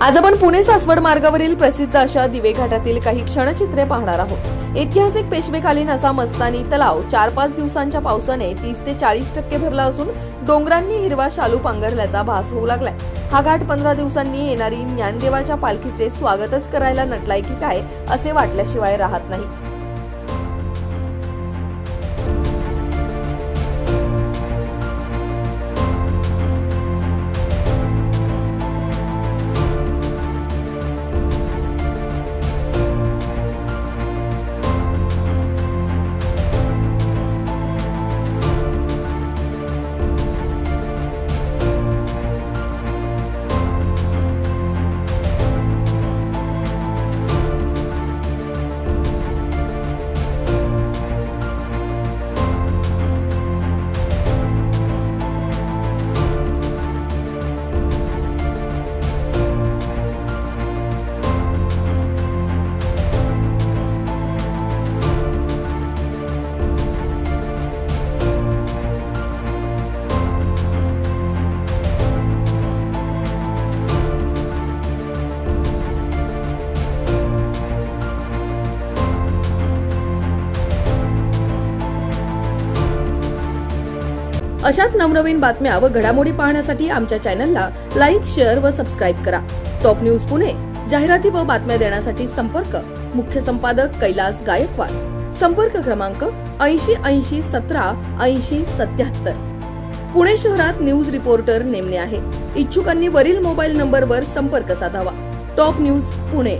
आज आपण पुणे सासवड मार्गावरील प्रसिद्ध अशा दिवे घाटातील काही क्षणचित्रे पाहणार आहोत। ऐतिहासिक पेशवेकालीन असा मस्तानी तलाव 4-5 दिवसांच्या पावसाने 30 ते 40% भरला असून डोंगरांनी हिरवा शालू पांघरल्याचा भास होऊ लागलाय। हा घाट 15 दिवसांनी येणारी ज्ञानदेवाच्या पालखीचे स्वागतच करायला नटलाय की काय असे वाटल्याशिवाय राहत नाही। अशाच नवनवीन बातम्या व घडामोडी पाहण्यासाठी आमच्या चॅनलला लाईक, शेअर व सबस्क्राईब करा। टॉप न्यूज पुणे जाहिराती व बातम्या देण्यासाठी संपर्क मुख्य संपादक कैलास गायकवाड। संपर्क क्रमांक 8080 17 80 77। पुणे शहरात न्यूज रिपोर्टर नेमणे आहे। इच्छुकांनी वरील मोबाईल नंबरवर संपर्क साधावा। Top news Pune.